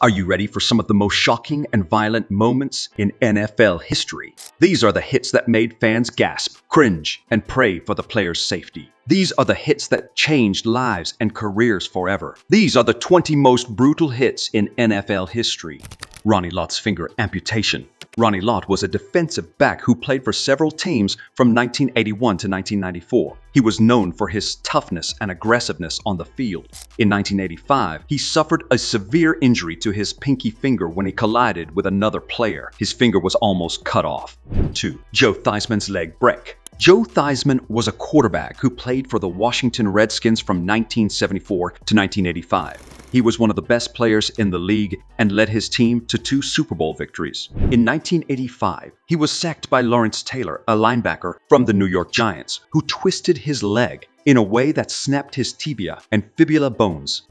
Are you ready for some of the most shocking and violent moments in NFL history? These are the hits that made fans gasp, cringe, and pray for the players' safety. These are the hits that changed lives and careers forever. These are the 20 most brutal hits in NFL history. Ronnie Lott's finger amputation. Ronnie Lott was a defensive back who played for several teams from 1981 to 1994. He was known for his toughness and aggressiveness on the field. In 1985, he suffered a severe injury to his pinky finger when he collided with another player. His finger was almost cut off. 2. Joe Theismann's leg break. Joe Theismann was a quarterback who played for the Washington Redskins from 1974 to 1985. He was one of the best players in the league and led his team to 2 Super Bowl victories. In 1985, he was sacked by Lawrence Taylor, a linebacker from the New York Giants, who twisted his leg in a way that snapped his tibia and fibula bones.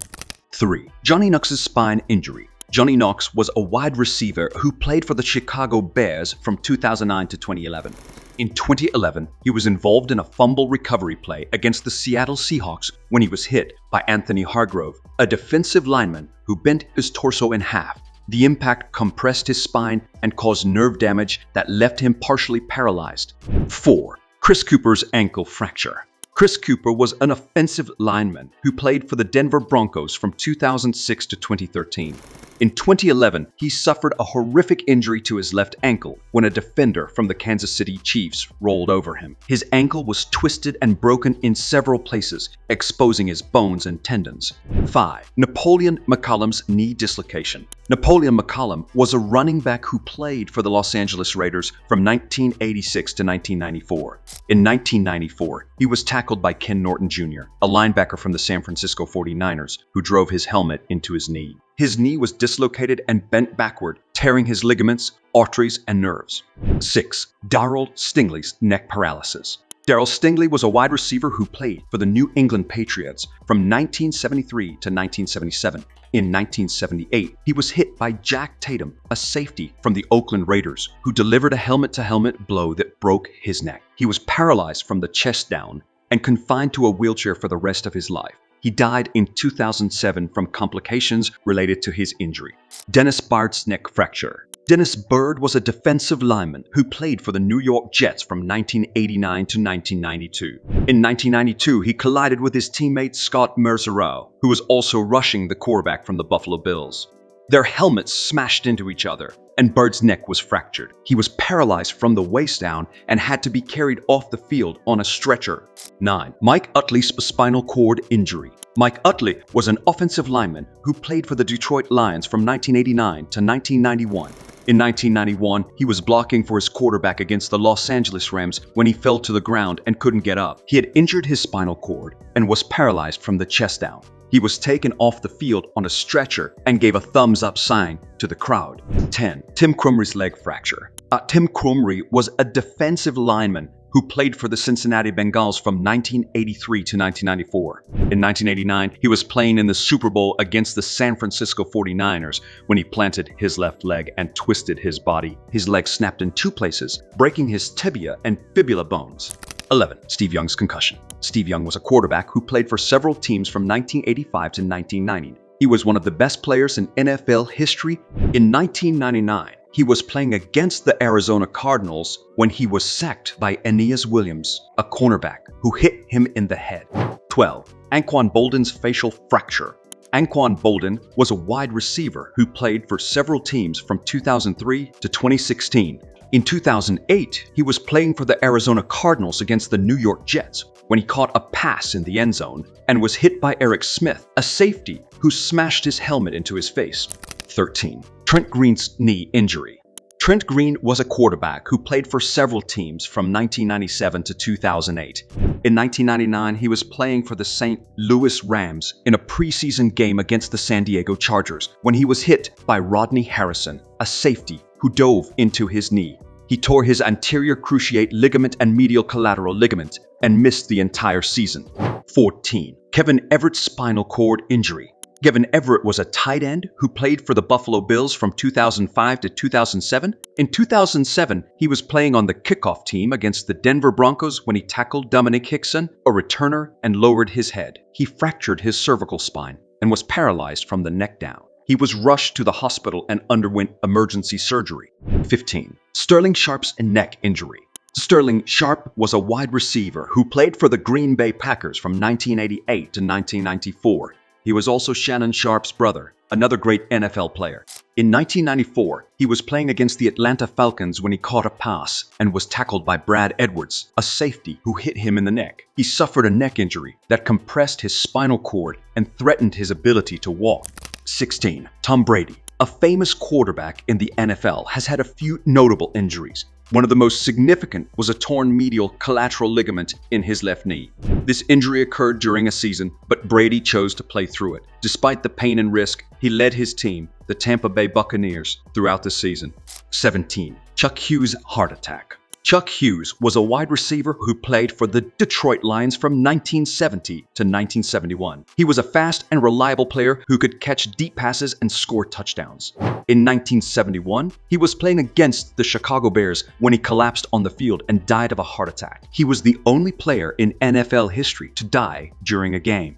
3. Johnny Knox's spine injury. Johnny Knox was a wide receiver who played for the Chicago Bears from 2009 to 2011. In 2011, he was involved in a fumble recovery play against the Seattle Seahawks when he was hit by Anthony Hargrove, a defensive lineman who bent his torso in half. The impact compressed his spine and caused nerve damage that left him partially paralyzed. 4. Chris Cooper's ankle fracture. Chris Cooper was an offensive lineman who played for the Denver Broncos from 2006 to 2013. In 2011, he suffered a horrific injury to his left ankle when a defender from the Kansas City Chiefs rolled over him. His ankle was twisted and broken in several places, exposing his bones and tendons. 5. Napoleon McCollum's knee dislocation. Napoleon McCollum was a running back who played for the Los Angeles Raiders from 1986 to 1994. In 1994, he was tackled by Ken Norton Jr., a linebacker from the San Francisco 49ers, who drove his helmet into his knee. His knee was dislocated and bent backward, tearing his ligaments, arteries, and nerves. 6. Darryl Stingley's neck paralysis. Darryl Stingley was a wide receiver who played for the New England Patriots from 1973 to 1977. In 1978, he was hit by Jack Tatum, a safety from the Oakland Raiders, who delivered a helmet-to-helmet blow that broke his neck. He was paralyzed from the chest down and confined to a wheelchair for the rest of his life. He died in 2007 from complications related to his injury. Dennis Byrd's neck fracture. Dennis Byrd was a defensive lineman who played for the New York Jets from 1989 to 1992. In 1992, he collided with his teammate Scott Mersereau, who was also rushing the quarterback from the Buffalo Bills. Their helmets smashed into each other, and Bird's neck was fractured. He was paralyzed from the waist down and had to be carried off the field on a stretcher. 9. Mike Utley's spinal cord injury. Mike Utley was an offensive lineman who played for the Detroit Lions from 1989 to 1991. In 1991, he was blocking for his quarterback against the Los Angeles Rams when he fell to the ground and couldn't get up. He had injured his spinal cord and was paralyzed from the chest down. He was taken off the field on a stretcher and gave a thumbs-up sign to the crowd. 10. Tim Krumrie's leg fracture. Tim Krumrie was a defensive lineman who played for the Cincinnati Bengals from 1983 to 1994. In 1989, he was playing in the Super Bowl against the San Francisco 49ers when he planted his left leg and twisted his body. His leg snapped in 2 places, breaking his tibia and fibula bones. 11. Steve Young's concussion. Steve Young was a quarterback who played for several teams from 1985 to 1990. He was one of the best players in NFL history. In 1999, he was playing against the Arizona Cardinals when he was sacked by Aeneas Williams, a cornerback, who hit him in the head. 12. Anquan Boldin's facial fracture. Anquan Boldin was a wide receiver who played for several teams from 2003 to 2016. In 2008, he was playing for the Arizona Cardinals against the New York Jets when he caught a pass in the end zone and was hit by Eric Smith, a safety who smashed his helmet into his face. 13. Trent Green's knee injury. Trent Green was a quarterback who played for several teams from 1997 to 2008. In 1999, he was playing for the St. Louis Rams in a preseason game against the San Diego Chargers when he was hit by Rodney Harrison, a safety who dove into his knee. He tore his anterior cruciate ligament and medial collateral ligament and missed the entire season. 14. Kevin Everett's spinal cord injury. Kevin Everett was a tight end who played for the Buffalo Bills from 2005 to 2007. In 2007, he was playing on the kickoff team against the Denver Broncos when he tackled Dominic Hickson, a returner, and lowered his head. He fractured his cervical spine and was paralyzed from the neck down. He was rushed to the hospital and underwent emergency surgery. 15. Sterling Sharp's neck injury. Sterling Sharp was a wide receiver who played for the Green Bay Packers from 1988 to 1994. He was also Shannon Sharp's brother, another great NFL player. In 1994, he was playing against the Atlanta Falcons when he caught a pass and was tackled by Brad Edwards, a safety who hit him in the neck. He suffered a neck injury that compressed his spinal cord and threatened his ability to walk. 16. Tom Brady. A famous quarterback in the NFL has had a few notable injuries. One of the most significant was a torn medial collateral ligament in his left knee. This injury occurred during a season, but Brady chose to play through it. Despite the pain and risk, he led his team, the Tampa Bay Buccaneers, throughout the season. 17. Chuck Hughes' heart attack. Chuck Hughes was a wide receiver who played for the Detroit Lions from 1970 to 1971. He was a fast and reliable player who could catch deep passes and score touchdowns. In 1971, he was playing against the Chicago Bears when he collapsed on the field and died of a heart attack. He was the only player in NFL history to die during a game.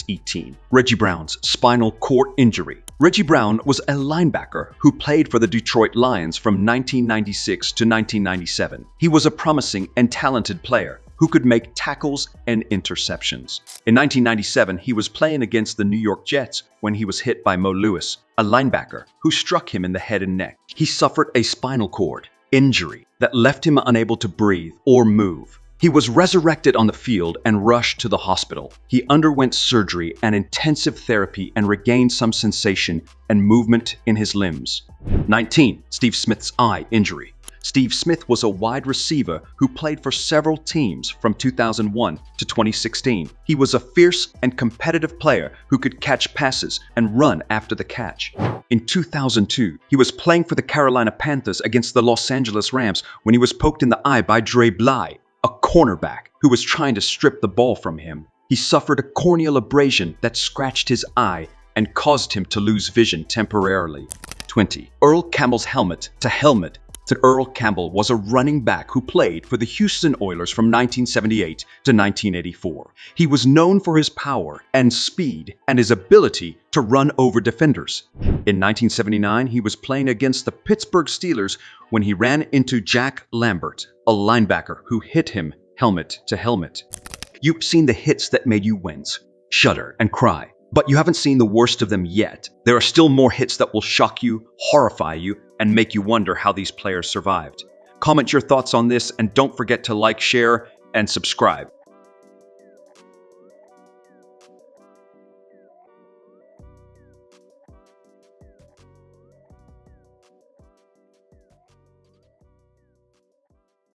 18. Reggie Brown's spinal cord injury. Reggie Brown was a linebacker who played for the Detroit Lions from 1996 to 1997. He was a promising and talented player who could make tackles and interceptions. In 1997, he was playing against the New York Jets when he was hit by Mo Lewis, a linebacker who struck him in the head and neck. He suffered a spinal cord injury that left him unable to breathe or move. He was resurrected on the field and rushed to the hospital. He underwent surgery and intensive therapy and regained some sensation and movement in his limbs. 19. Steve Smith's eye injury. Steve Smith was a wide receiver who played for several teams from 2001 to 2016. He was a fierce and competitive player who could catch passes and run after the catch. In 2002, he was playing for the Carolina Panthers against the Los Angeles Rams when he was poked in the eye by Dre Bly, a cornerback who was trying to strip the ball from him. He suffered a corneal abrasion that scratched his eye and caused him to lose vision temporarily. 20. Earl Campbell's helmet to helmet. Earl Campbell was a running back who played for the Houston Oilers from 1978 to 1984. He was known for his power and speed and his ability to run over defenders. In 1979, he was playing against the Pittsburgh Steelers when he ran into Jack Lambert, a linebacker who hit him helmet to helmet. You've seen the hits that made you wince, shudder, and cry, but you haven't seen the worst of them yet. There are still more hits that will shock you, horrify you, and make you wonder how these players survived. Comment your thoughts on this and don't forget to like, share, and subscribe.